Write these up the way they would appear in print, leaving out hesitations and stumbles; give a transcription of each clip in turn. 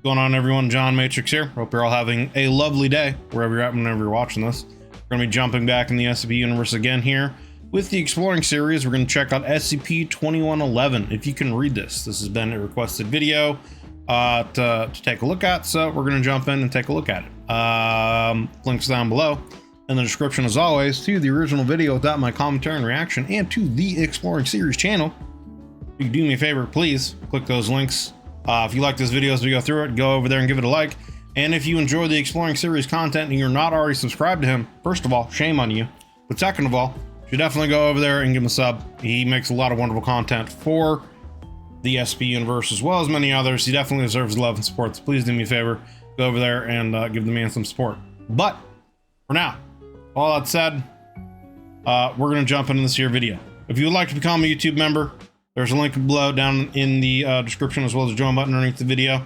Going on, everyone? John Matrix here. Hope you're all having a lovely day wherever you're at whenever you're watching this. We're going to be jumping back in the SCP universe again here with the Exploring series. We're going to check out SCP-2111. If you can read this has been a requested video to take a look at, so we're going to jump in and take a look at it. Links down below in the description, as always, to the original video without my commentary and reaction, and to the Exploring series channel. If you do me a favor, please click those links. If you like this video as we go through it, go over there and give it a like. And if you enjoy the Exploring series content and you're not already subscribed to him, first of all, shame on you. But second of all, you should definitely go over there and give him a sub. He makes a lot of wonderful content for the SCP universe as well as many others. He definitely deserves love and support. So please do me a favor, go over there and give the man some support. But for now, all that said, we're going to jump into this here video. If you would like to become a YouTube member, there's a link below down in the description, as well as a join button underneath the video.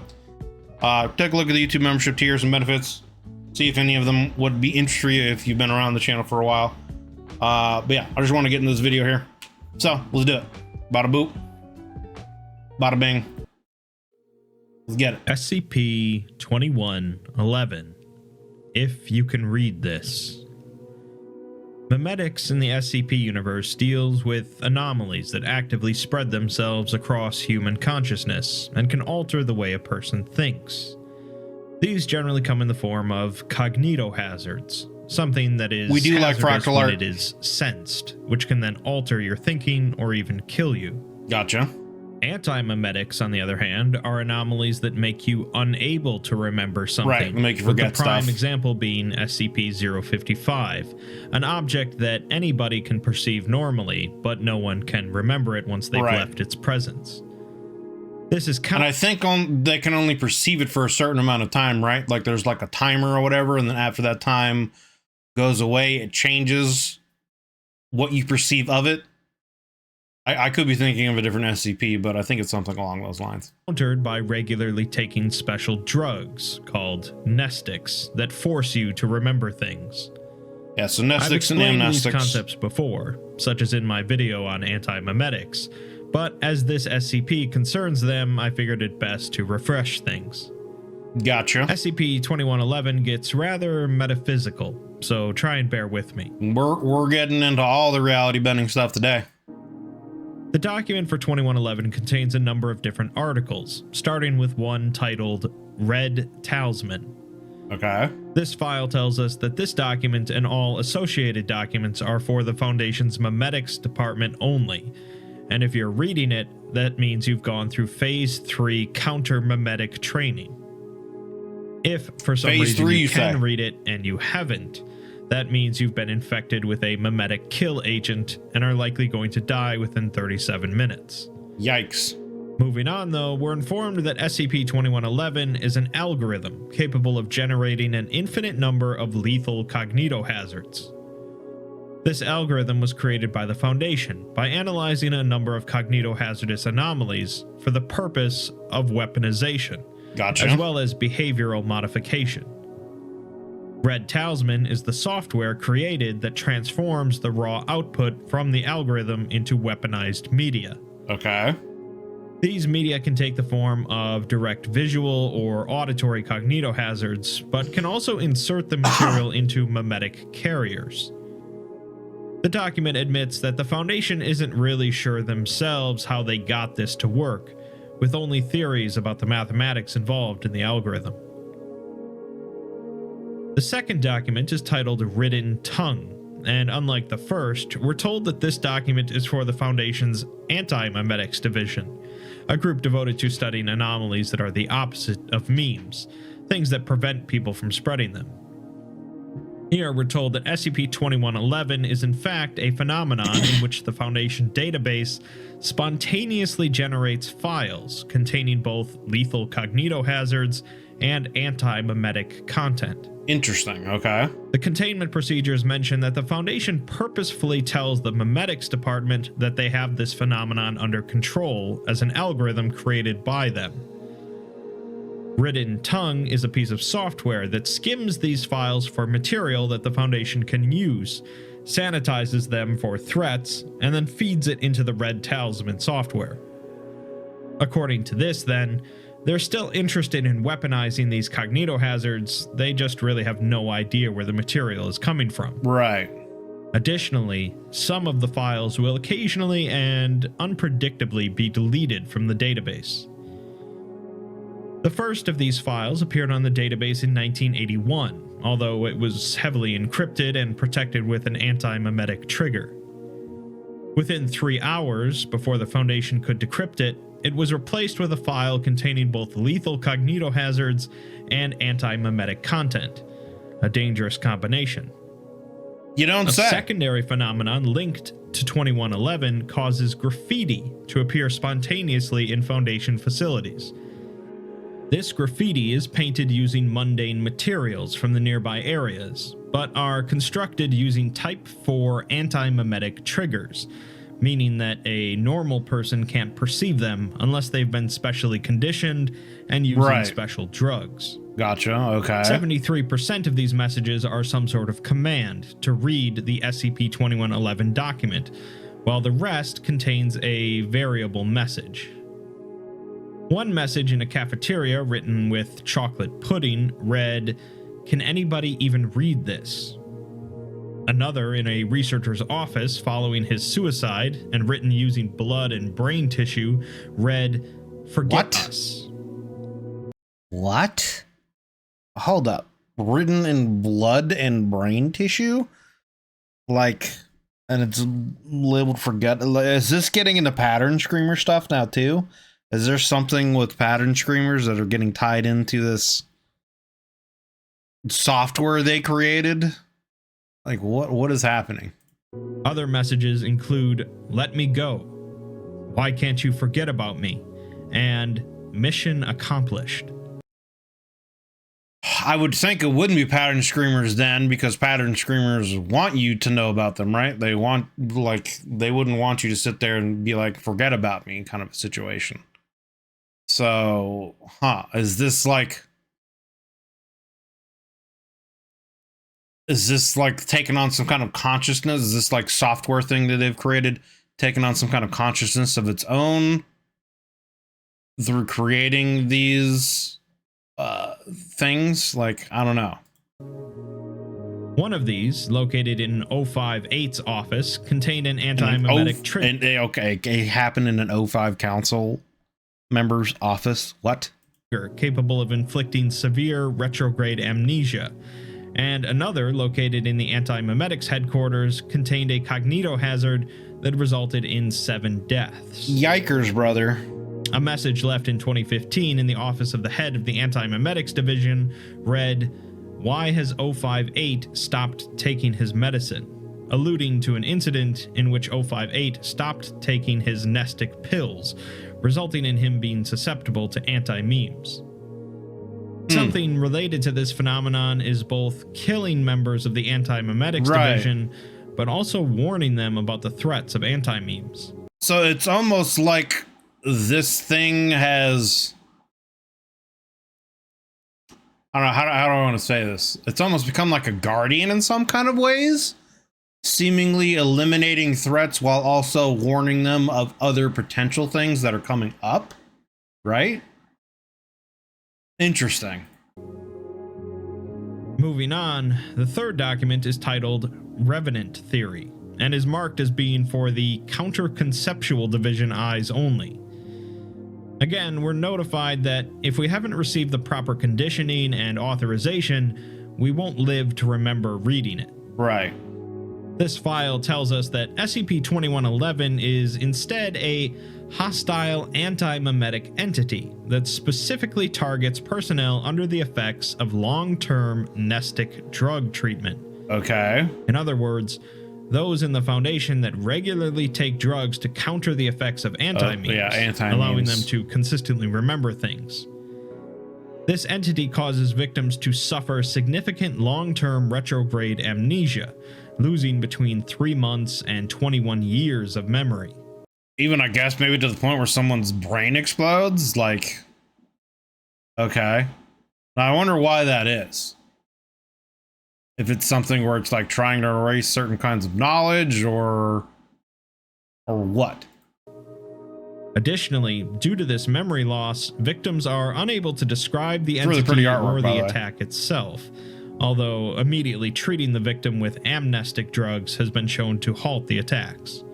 Take a look at the YouTube membership tiers and benefits. See if any of them would be interesting for you if you've been around the channel for a while. But yeah, I just want to get into this video here. So let's do it. Bada boop. Bada bing. Let's get it. SCP-2111. If you can read this. Memetics in the SCP universe deals with anomalies that actively spread themselves across human consciousness and can alter the way a person thinks. These generally come in the form of cognitohazards, something that is hazardous when it is sensed, which can then alter your thinking or even kill you. Gotcha. Anti-memetics, on the other hand, are anomalies that make you unable to remember something. Right, make you forget with the prime stuff. example being SCP-055, an object that anybody can perceive normally, but no one can remember it once they've left its presence. This is and I think they can only perceive it for a certain amount of time, right? Like there's like a timer or whatever, and then after that time goes away, it changes what you perceive of it. I could be thinking of a different SCP, but I think it's something along those lines. Countered by regularly taking special drugs called nestics that force you to remember things. Yeah, so nestics and amnestics. I've explained these amnestics concepts before, such as in my video on anti-memetics, but as this SCP concerns them, I figured it best to refresh things. Gotcha. SCP-2111 gets rather metaphysical, so try and bear with me. We're getting into all the reality bending stuff today. The document for 2111 contains a number of different articles, starting with one titled Red Talisman. Okay. This file tells us that this document and all associated documents are for the Foundation's Memetics Department only, and if you're reading it, that means you've gone through Phase 3 counter-memetic training. If, for some reason, you can read it and you haven't, that means you've been infected with a memetic kill agent and are likely going to die within 37 minutes. Yikes. Moving on, though, we're informed that SCP-2111 is an algorithm capable of generating an infinite number of lethal cognitohazards. This algorithm was created by the Foundation by analyzing a number of cognitohazardous anomalies for the purpose of weaponization, as well as behavioral modification. Red Talisman is the software created that transforms the raw output from the algorithm into weaponized media. Okay. These media can take the form of direct visual or auditory cognitohazards, but can also insert the material into memetic carriers. The document admits that the Foundation isn't really sure themselves how they got this to work, with only theories about the mathematics involved in the algorithm. The second document is titled Written Tongue, and unlike the first, we're told that this document is for the Foundation's Anti-Memetics Division, a group devoted to studying anomalies that are the opposite of memes, things that prevent people from spreading them. Here we're told that SCP-2111 is in fact a phenomenon in which the Foundation database spontaneously generates files containing both lethal cognitohazards and anti-memetic content. Interesting, okay. The containment procedures mention that the Foundation purposefully tells the Memetics Department that they have this phenomenon under control as an algorithm created by them. Written Tongue is a piece of software that skims these files for material that the Foundation can use, sanitizes them for threats, and then feeds it into the Red Talisman software. According to this, then, They're still interested in weaponizing these cognitohazards, they just really have no idea where the material is coming from. Right. Additionally, some of the files will occasionally and unpredictably be deleted from the database. The first of these files appeared on the database in 1981, although it was heavily encrypted and protected with an anti-memetic trigger. Within 3 hours before the Foundation could decrypt it, it was replaced with a file containing both lethal cognitohazards and anti-memetic content, a dangerous combination. You don't A say. secondary phenomenon linked to 2111 causes graffiti to appear spontaneously in Foundation facilities. This graffiti is painted using mundane materials from the nearby areas, but are constructed using Type 4 anti-memetic triggers, meaning that a normal person can't perceive them unless they've been specially conditioned and using special drugs. Gotcha, okay. 73% of these messages are some sort of command to read the SCP-2111 document, while the rest contains a variable message. One message in a cafeteria written with chocolate pudding read, "Can anybody even read this?" Another in a researcher's office following his suicide and written using blood and brain tissue read, "Forget us." What? Hold up. Written in blood and brain tissue? Like, and it's labeled forget. Is this getting into pattern screamer stuff now too? Is there something with pattern screamers that are getting tied into this software they created? Like, what is happening? Other messages include, "Let me go," "Why can't you forget about me?" and "Mission accomplished." I would think it wouldn't be pattern screamers then, because pattern screamers want you to know about them, right? They want, like, they wouldn't want you to sit there and be like, forget about me kind of a situation. So, is this like taking on some kind of consciousness? Is this like software thing that they've created taking on some kind of consciousness of its own through creating these things? Like, I don't know. One of these, located in 058's office, contained an anti-memetic trigger. Okay, it happened in an 05 council member's office. What? Capable of inflicting severe retrograde amnesia. And another, located in the anti-memetics headquarters, contained a cognitohazard that resulted in 7 deaths. Yikers, brother. A message left in 2015 in the office of the head of the anti-memetics division read, "Why has 058 stopped taking his medicine?" alluding to an incident in which 058 stopped taking his Nestic pills, resulting in him being susceptible to anti-memes. Something related to this phenomenon is both killing members of the anti-memetics division, but also warning them about the threats of anti-memes. So it's almost like this thing has, I don't know, how do I want to say this? It's almost become like a guardian in some kind of ways, seemingly eliminating threats while also warning them of other potential things that are coming up, right? Interesting. Moving on, the third document is titled Revenant Theory and is marked as being for the counter-conceptual division eyes only. Again, we're notified that if we haven't received the proper conditioning and authorization, we won't live to remember reading it. Right. This file tells us that SCP-2111 is instead a hostile anti-memetic entity that specifically targets personnel under the effects of long-term Nestic drug treatment. Okay. In other words, those in the Foundation that regularly take drugs to counter the effects of anti-memes, allowing them to consistently remember things. This entity causes victims to suffer significant long-term retrograde amnesia, losing between 3 months and 21 years of memory. Even, I guess, maybe to the point where someone's brain explodes? Like, okay. Now, I wonder why that is. If it's something where it's like trying to erase certain kinds of knowledge or what? Additionally, due to this memory loss, victims are unable to describe the It's really entity pretty artwork, or by the the way. attack itself, although immediately treating the victim with amnestic drugs has been shown to halt the attacks.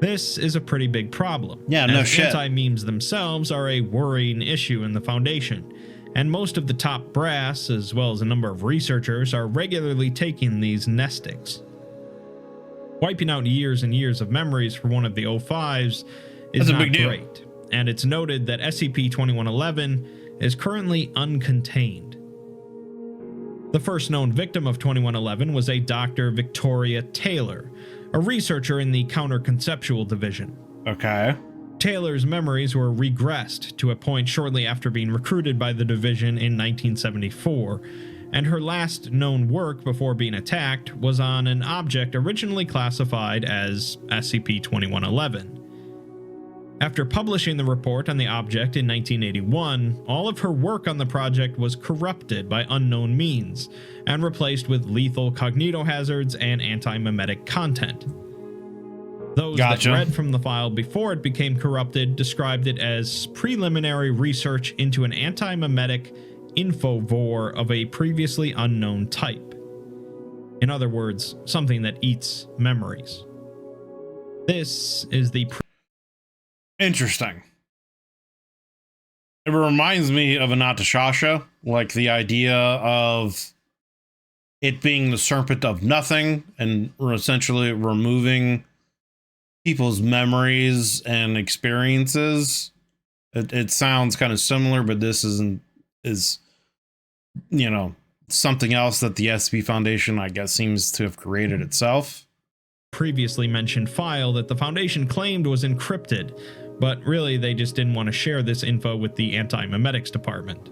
This is a pretty big problem, Yeah, no as shit. anti-memes themselves are a worrying issue in the Foundation, and most of the top brass, as well as a number of researchers, are regularly taking these nestics. Wiping out years and years of memories for one of the O5s is That's a not big deal. great, and it's noted that SCP-2111 is currently uncontained. The first known victim of 2111 was a Dr. Victoria Taylor, a researcher in the Counter-Conceptual Division. Okay. Taylor's memories were regressed to a point shortly after being recruited by the division in 1974, and her last known work before being attacked was on an object originally classified as SCP-2111. After publishing the report on the object in 1981, all of her work on the project was corrupted by unknown means and replaced with lethal cognitohazards and anti-memetic content. Those Gotcha. that read from the file before it became corrupted described it as preliminary research into an anti-memetic infovore of a previously unknown type. In other words, something that eats memories. This is the Interesting. It reminds me of Anatashasha, like the idea of it being the serpent of nothing and essentially removing people's memories and experiences. It sounds kind of similar, but this is something else that the SCP Foundation, I guess, seems to have created itself. previously mentioned file that the Foundation claimed was encrypted, but really they just didn't want to share this info with the Anti-Memetics Department.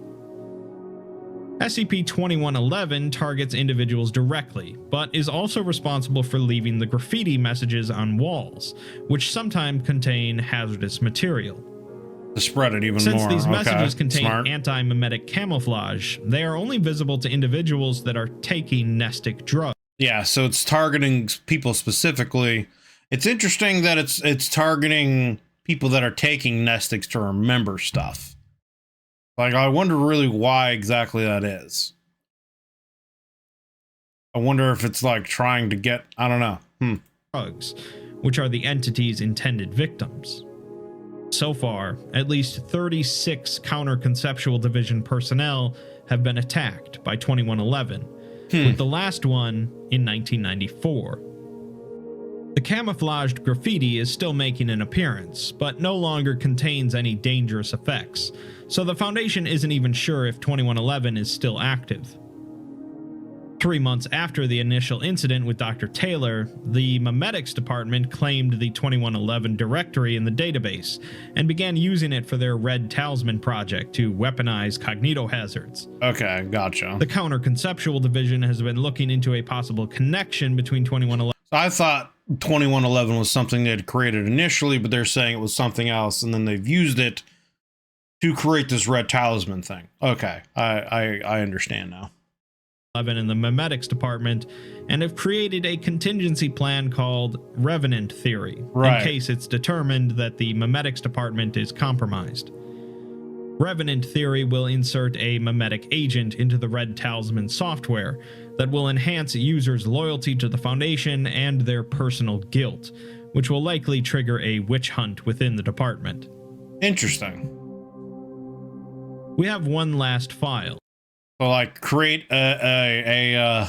SCP-2111 targets individuals directly, but is also responsible for leaving the graffiti messages on walls, which sometimes contain hazardous material. To spread it even Since more. these Okay, messages contain smart. anti-memetic camouflage, they are only visible to individuals that are taking nestic drugs. Yeah, so it's targeting people specifically. It's interesting that it's targeting people that are taking nestics to remember stuff. Like, I wonder really why exactly that is. I wonder if it's like trying to get, I don't know. Drugs, which are the entity's intended victims. So far, at least 36 Counter-Conceptual Division personnel have been attacked by 2111, with the last one in 1994. The camouflaged graffiti is still making an appearance, but no longer contains any dangerous effects, so the Foundation isn't even sure if 2111 is still active. 3 months after the initial incident with Dr. Taylor, the Memetics Department claimed the 2111 directory in the database and began using it for their Red Talisman project to weaponize cognitohazards. Okay, gotcha. The Counter-Conceptual Division has been looking into a possible connection between 2111. I thought 2111 was something they had created initially, but they're saying it was something else, and then they've used it to create this Red Talisman thing. Okay, I understand now. In the Memetics Department and have created a contingency plan called Revenant Theory, Right. in case it's determined that the Memetics Department is compromised. Revenant Theory will insert a memetic agent into the Red Talisman software that will enhance users' loyalty to the Foundation and their personal guilt, which will likely trigger a witch hunt within the department. Interesting. We have one last file. So, like, create a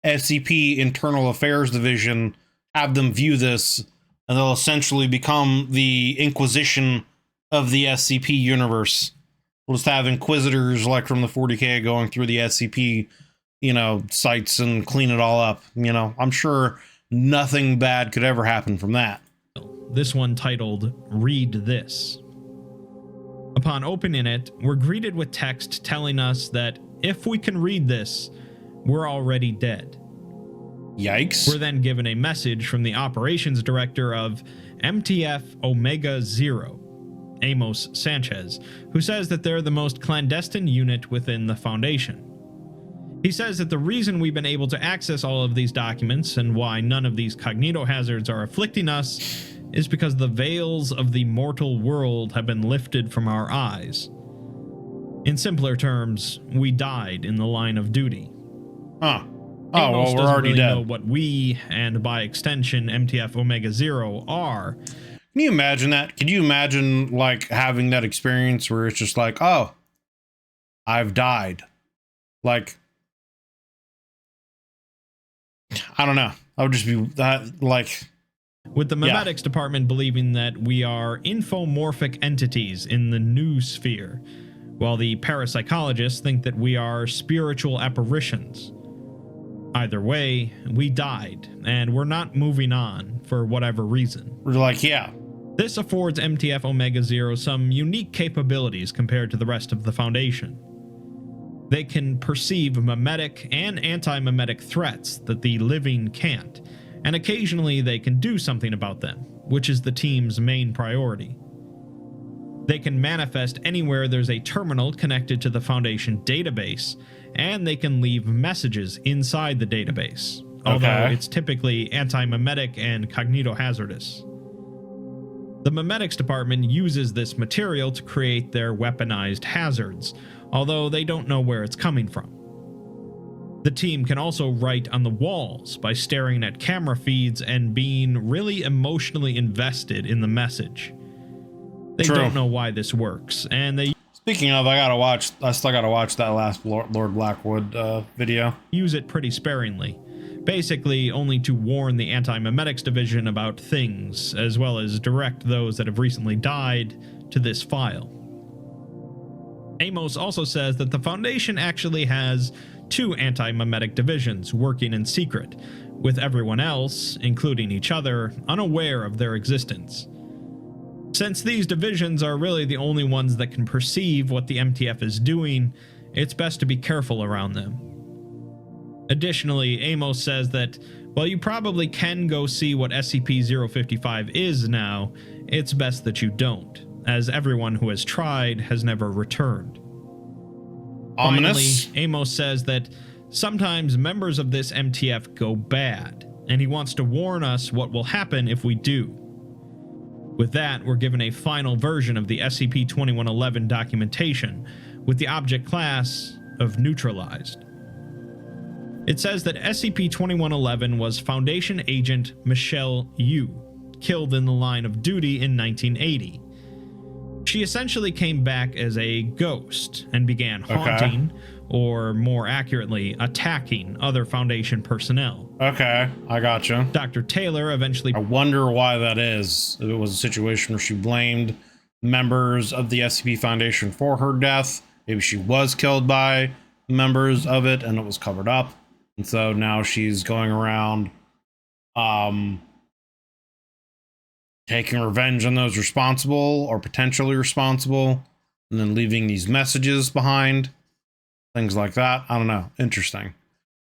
SCP Internal Affairs Division, have them view this, and they'll essentially become the Inquisition of the SCP universe. We'll just have Inquisitors, like from the 40K, going through the SCP, sites and clean it all up. I'm sure nothing bad could ever happen from that. This one titled, Read This. Upon opening it, we're greeted with text telling us that if we can read this, we're already dead. Yikes. We're then given a message from the operations director of MTF Omega Zero, Amos Sanchez, who says that they're the most clandestine unit within the Foundation. He says that the reason we've been able to access all of these documents and why none of these cognitohazards are afflicting us is because the veils of the mortal world have been lifted from our eyes. In simpler terms, we died in the line of duty. Huh. Oh, Amos well, we're doesn't already really dead. know what we, and by extension MTF Omega Zero, are. Can you imagine that? Can you imagine, like, having that experience where it's just like, oh, I've died? Like, I don't know. I would just be that, like... With the memetics department believing that we are infomorphic entities in the new sphere, while the parapsychologists think that we are spiritual apparitions. Either way, we died, and we're not moving on for whatever reason. We're like, yeah. This affords MTF Omega Zero some unique capabilities compared to the rest of the Foundation. They can perceive memetic and anti-memetic threats that the living can't, and occasionally they can do something about them, which is the team's main priority. They can manifest anywhere there's a terminal connected to the Foundation database, and they can leave messages inside the database, although it's typically anti-memetic and cognitohazardous. The memetics department uses this material to create their weaponized hazards, although they don't know where it's coming from. The team can also write on the walls by staring at camera feeds and being really emotionally invested in the message. They don't know why this works, and they... Speaking of, I still gotta watch that last Lord Blackwood video. Use it pretty sparingly, basically only to warn the anti-memetics division about things, as well as direct those that have recently died to this file. Amos also says that the Foundation actually has 2 anti-memetic divisions working in secret, with everyone else, including each other, unaware of their existence. Since these divisions are really the only ones that can perceive what the MTF is doing, it's best to be careful around them. Additionally, Amos says that while you probably can go see what SCP-055 is now, it's best that you don't, as everyone who has tried has never returned. Ominous. Finally, Amos says that sometimes members of this MTF go bad, and he wants to warn us what will happen if we do. With that, we're given a final version of the SCP-2111 documentation, with the object class of neutralized. It says that SCP-2111 was Foundation agent Michelle Yu, killed in the line of duty in 1980. She essentially came back as a ghost and began haunting, or more accurately, attacking other Foundation personnel. Okay, I gotcha. Dr. Taylor eventually... I wonder why that is. If it was a situation where she blamed members of the SCP Foundation for her death. Maybe she was killed by members of it and it was covered up. And so now she's going around taking revenge on those responsible or potentially responsible, and then leaving these messages behind. Things like that. I don't know. Interesting.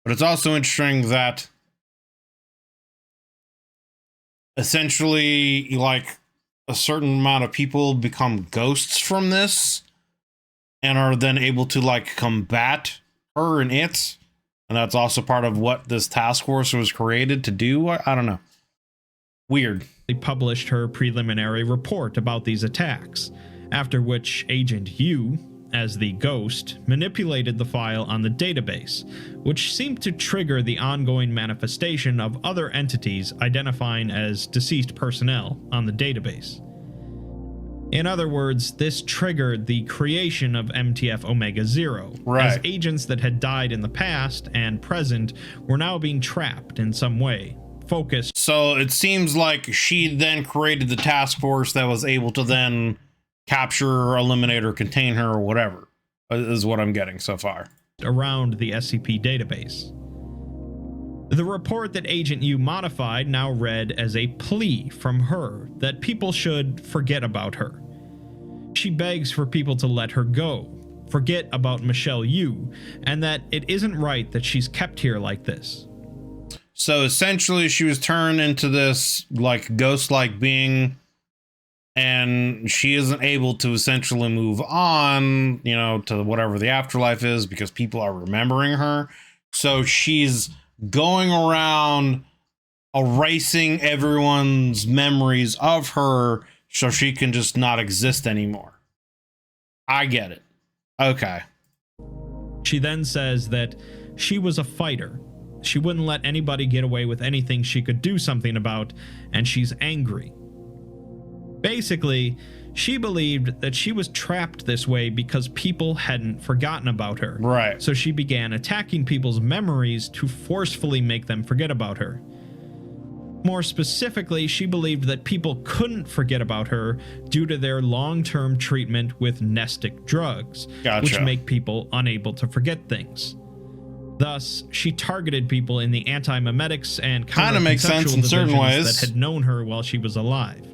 But it's also interesting that essentially, like, a certain amount of people become ghosts from this and are then able to, like, combat her and it. And that's also part of what this task force was created to do. I don't know. Weird. They published her preliminary report about these attacks, after which Agent Yu, as the ghost, manipulated the file on the database, which seemed to trigger the ongoing manifestation of other entities identifying as deceased personnel on the database. In other words, this triggered the creation of MTF Omega Zero, as agents that had died in the past and present were now being trapped in some way. Focused. So it seems like she then created the task force that was able to then capture, eliminate, or contain her, or whatever, is what I'm getting so far. Around the SCP database. The report that Agent Yu modified now read as a plea from her that people should forget about her. She begs for people to let her go, forget about Michelle Yu, and that it isn't right that she's kept here like this. So essentially she was turned into this like ghost-like being, and she isn't able to essentially move on, you know, to whatever the afterlife is because people are remembering her. So she's going around erasing everyone's memories of her so she can just not exist anymore. I get it. Okay. She then says that she was a fighter. She wouldn't let anybody get away with anything she could do something about, and she's angry. Basically, she believed that she was trapped this way because people hadn't forgotten about her. Right. So she began attacking people's memories to forcefully make them forget about her. More specifically, she believed that people couldn't forget about her due to their long-term treatment with nestic drugs, which make people unable to forget things. Thus, she targeted people in the anti-memetics and counter-conceptual divisions that had known her while she was alive.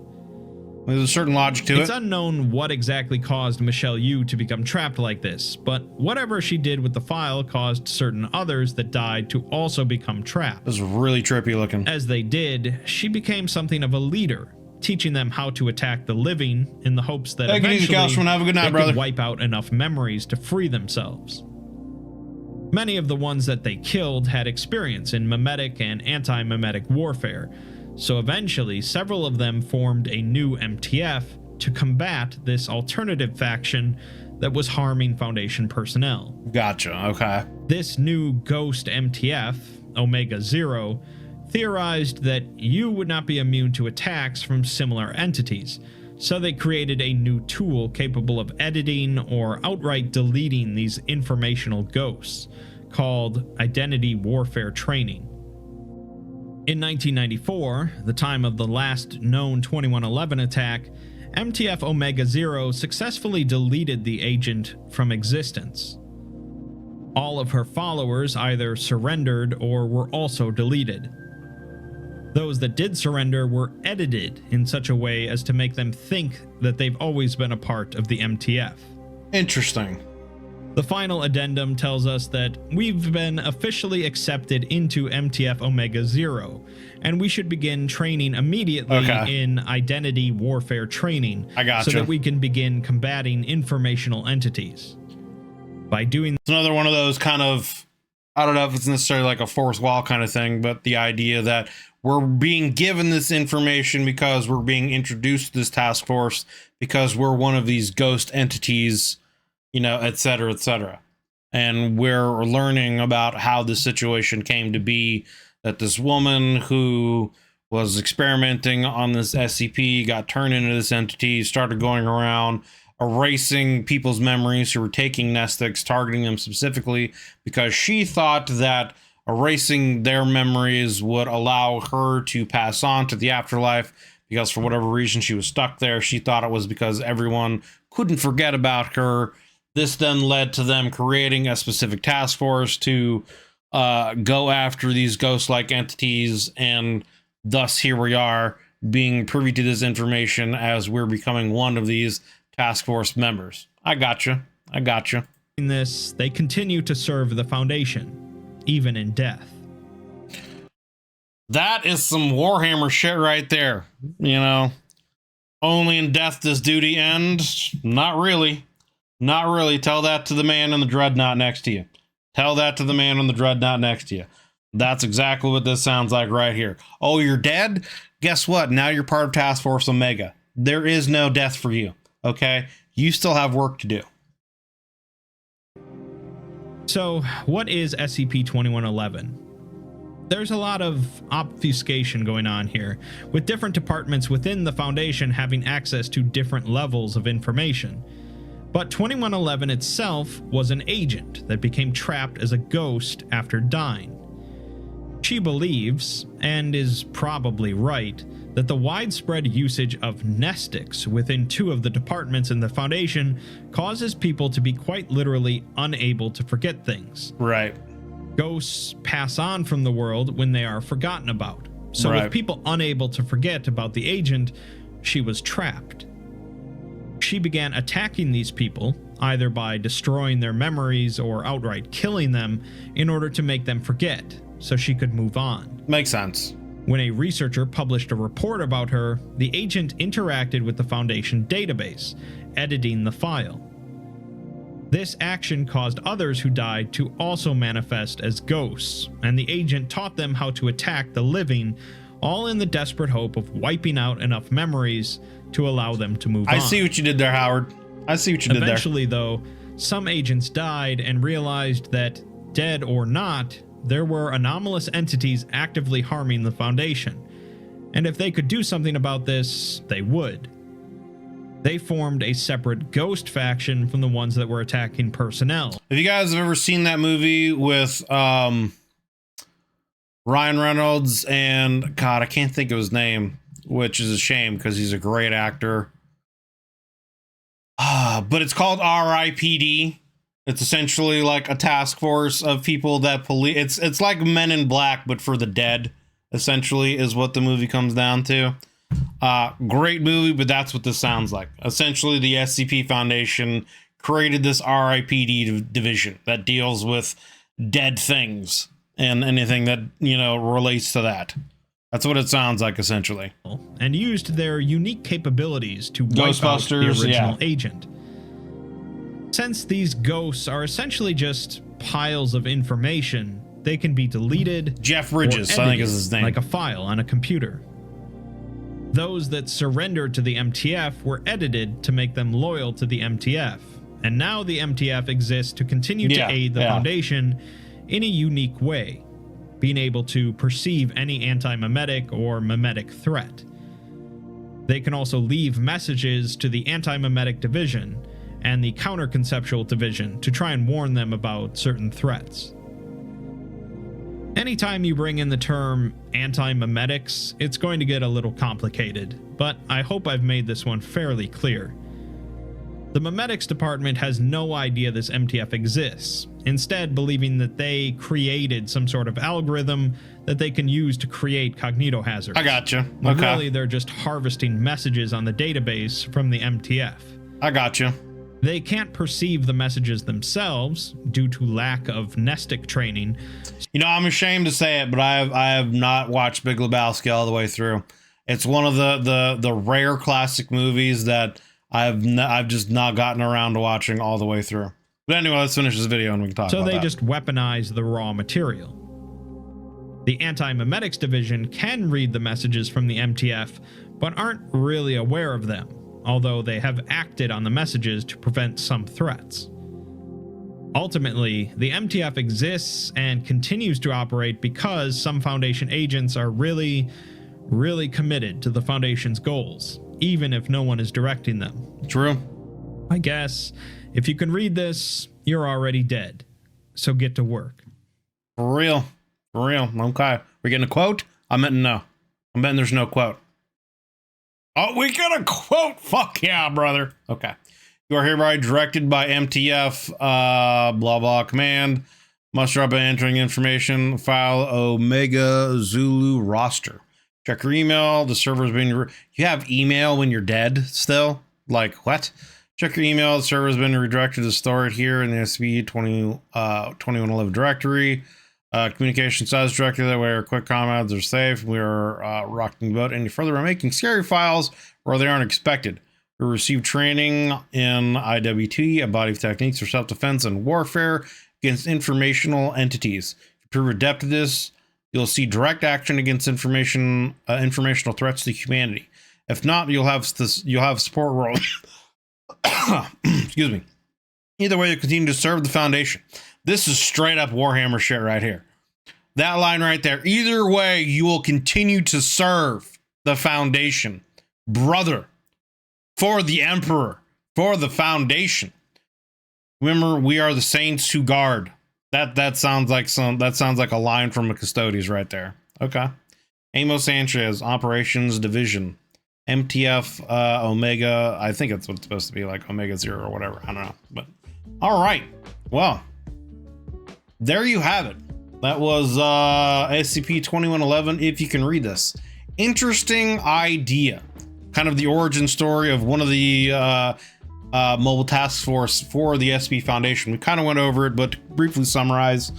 There's a certain logic to it. It's unknown what exactly caused Michelle Yu to become trapped like this, but whatever she did with the file caused certain others that died to also become trapped. This is really trippy looking. As they did, she became something of a leader, teaching them how to attack the living in the hopes that eventually have a good night, they brother. could wipe out enough memories to free themselves. Many of the ones that they killed had experience in memetic and anti-memetic warfare, so eventually several of them formed a new MTF to combat this alternative faction that was harming Foundation personnel. Gotcha, okay. This new ghost MTF, Omega Zero, theorized that you would not be immune to attacks from similar entities, so they created a new tool capable of editing or outright deleting these informational ghosts, called Identity Warfare Training. In 1994, the time of the last known 2111 attack, MTF Omega Zero successfully deleted the agent from existence. All of her followers either surrendered or were also deleted. Those that did surrender were edited in such a way as to make them think that they've always been a part of the MTF. Interesting. The final addendum tells us that we've been officially accepted into MTF Omega Zero, and we should begin training immediately in Identity Warfare Training so that we can begin combating informational entities. By doing it's another one of those kind of, I don't know if it's necessarily like a fourth wall kind of thing, but the idea that we're being given this information because we're being introduced to this task force because we're one of these ghost entities, you know, et cetera, et cetera. And we're learning about how the situation came to be, that this woman who was experimenting on this SCP got turned into this entity, started going around erasing people's memories who were taking nestics, targeting them specifically because she thought that erasing their memories would allow her to pass on to the afterlife, because for whatever reason she was stuck there. She thought it was because everyone couldn't forget about her. This then led to them creating a specific task force to go after these ghost-like entities, and thus here we are being privy to this information as we're becoming one of these task force members. I gotcha. In this, they continue to serve the Foundation, even in death. That is some Warhammer shit right there. You know, only in death does duty end. Not really. Not really. Tell that to the man in the dreadnought next to you. Tell that to the man in the dreadnought next to you. That's exactly what this sounds like right here. Oh, you're dead? Guess what? Now you're part of Task Force Omega. There is no death for you. Okay? You still have work to do. So, what is SCP-2111? There's a lot of obfuscation going on here, with different departments within the Foundation having access to different levels of information. But 2111 itself was an agent that became trapped as a ghost after dying. She believes, and is probably right, that the widespread usage of nestics within two of the departments in the Foundation causes people to be quite literally unable to forget things. Right. Ghosts pass on from the world when they are forgotten about. So with people unable to forget about the agent, she was trapped. She began attacking these people, either by destroying their memories or outright killing them in order to make them forget, so she could move on. Makes sense. When a researcher published a report about her, the agent interacted with the Foundation database, editing the file. This action caused others who died to also manifest as ghosts, and the agent taught them how to attack the living all in the desperate hope of wiping out enough memories to allow them to move on. I see what you did there, Howard. I see what you did there. Eventually, though, some agents died and realized that, dead or not, there were anomalous entities actively harming the Foundation. And if they could do something about this, they would. They formed a separate ghost faction from the ones that were attacking personnel. If you guys have ever seen that movie with Ryan Reynolds and, God, I can't think of his name, which is a shame because he's a great actor. But it's called RIPD. It's essentially like a task force of people that police. It's like Men in Black, but for the dead, essentially, is what the movie comes down to. Great movie, but that's what this sounds like. Essentially, the SCP Foundation created this RIPD division that deals with dead things and anything that, you know, relates to that. That's what it sounds like, essentially. And used their unique capabilities to wipe out the original agent. Since these ghosts are essentially just piles of information, they can be deleted. Jeff Bridges, I think is his name. Like a file on a computer. Those that surrendered to the MTF were edited to make them loyal to the MTF. And now the MTF exists to continue to aid the Foundation in a unique way, being able to perceive any anti-memetic or memetic threat. They can also leave messages to the anti-memetic division and the counter-conceptual division to try and warn them about certain threats. Anytime you bring in the term anti-memetics, it's going to get a little complicated, but I hope I've made this one fairly clear. The memetics department has no idea this MTF exists, instead believing that they created some sort of algorithm that they can use to create cognitohazards. I gotcha. When really they're just harvesting messages on the database from the MTF. I gotcha. They can't perceive the messages themselves due to lack of Nestic training. You know, I'm ashamed to say it, but I have not watched Big Lebowski all the way through. It's one of the rare classic movies that I've just not gotten around to watching all the way through. But anyway, let's finish this video and we can talk about that. So they just weaponize the raw material. The anti-memetics division can read the messages from the MTF, but aren't really aware of them, although they have acted on the messages to prevent some threats. Ultimately, the MTF exists and continues to operate because some Foundation agents are really committed to the Foundation's goals, even if no one is directing them. True. I guess, if you can read this, you're already dead. So get to work. For real. For real. Okay. We're getting a quote? I'm betting no. I'm betting there's no quote. Oh, we got a quote. Fuck yeah, brother. Okay. You are hereby directed by MTF, blah, blah, command. Must drop by entering information, file Omega Zulu roster. Check your email. The server's been... You have email when you're dead still? Like, what? Check your email. The server's been redirected to store it here in the SCP-2111 directory. Communication status directory, that way our quick comments are safe. We are rocking the boat any further by making scary files where they aren't expected. We receive training in IWT, a body of techniques for self-defense and warfare against informational entities. If you prove adept at this, you'll see direct action against informational threats to humanity. If not, you'll have support role. Excuse me. Either way, you continue to serve the Foundation. This is straight up Warhammer shit right here. That line right there. Either way, you will continue to serve the Foundation. Brother. For the Emperor. For the Foundation. Remember, we are the saints who guard. That sounds like a line from a Custodes right there. Okay. Amos Sanchez, Operations Division. MTF Omega. I think it's what's supposed to be, like Omega 0 or whatever. I don't know. But all right. Well, there you have it. That was SCP-2111, if you can read this. Interesting idea. Kind of the origin story of one of the mobile task force for the SCP Foundation. We kind of went over it, but to briefly summarize,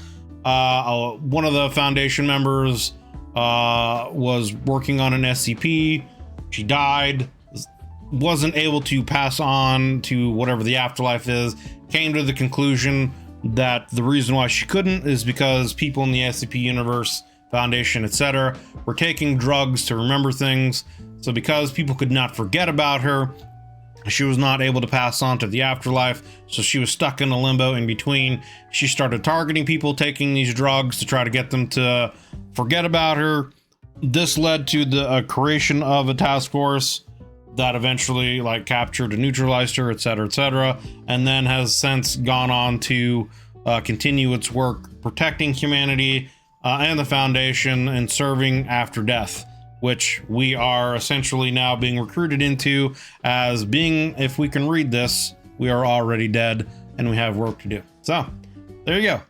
one of the Foundation members was working on an SCP. She died, wasn't able to pass on to whatever the afterlife is, came to the conclusion that the reason why she couldn't is because people in the SCP universe Foundation, etc., were taking drugs to remember things. So because people could not forget about her, she was not able to pass on to the afterlife, so she was stuck in a limbo in between. She started targeting people taking these drugs to try to get them to forget about her. This led to the creation of a task force that eventually captured and neutralized her, etc., and then has since gone on to continue its work protecting humanity and the Foundation and serving after death, which we are essentially now being recruited into as being, if we can read this, we are already dead and we have work to do. So there you go.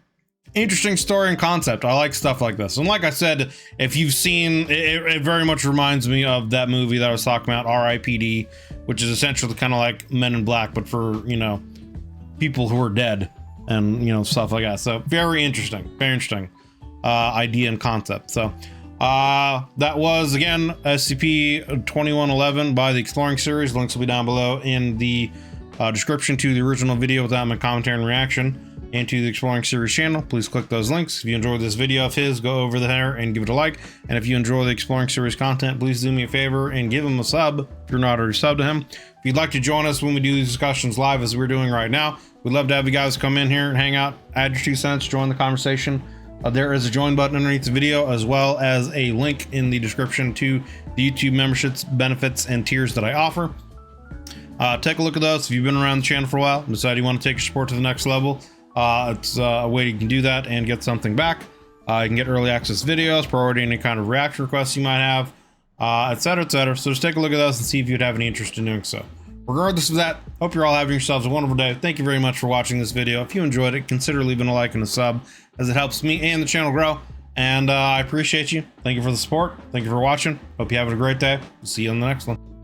Interesting story and concept. I like stuff like this. And like I said, if you've seen it very much reminds me of that movie that I was talking about, R.I.P.D., which is essentially kind of like Men in Black, but for, people who are dead and, stuff like that. So very interesting idea and concept. So that was, again, SCP-2111 by the Exploring series. Links will be down below in the description to the original video without my commentary and reaction, and to the Exploring series channel. Please click those links. If you enjoyed this video of his, go over there and give it a like. And if you enjoy the Exploring series content, please do me a favor and give him a sub if you're not already subbed to him. If you'd like to join us when we do these discussions live, as we're doing right now, we'd love to have you guys come in here and hang out, add your 2 cents, join the conversation. There is a join button underneath the video, as well as a link in the description to the YouTube memberships, benefits, and tiers that I offer. Take a look at those. If you've been around the channel for a while and decide you want to take your support to the next level, it's a way you can do that and get something back. You can get early access videos, priority any kind of reaction requests you might have, etc., So just take a look at those and see if you'd have any interest in doing so. Regardless of that, hope you're all having yourselves a wonderful day. Thank you very much for watching this video. If you enjoyed it, consider leaving a like and a sub, as it helps me and the channel grow. And I appreciate you. Thank you for the support. Thank you for watching. Hope you're having a great day. We'll see you on the next one.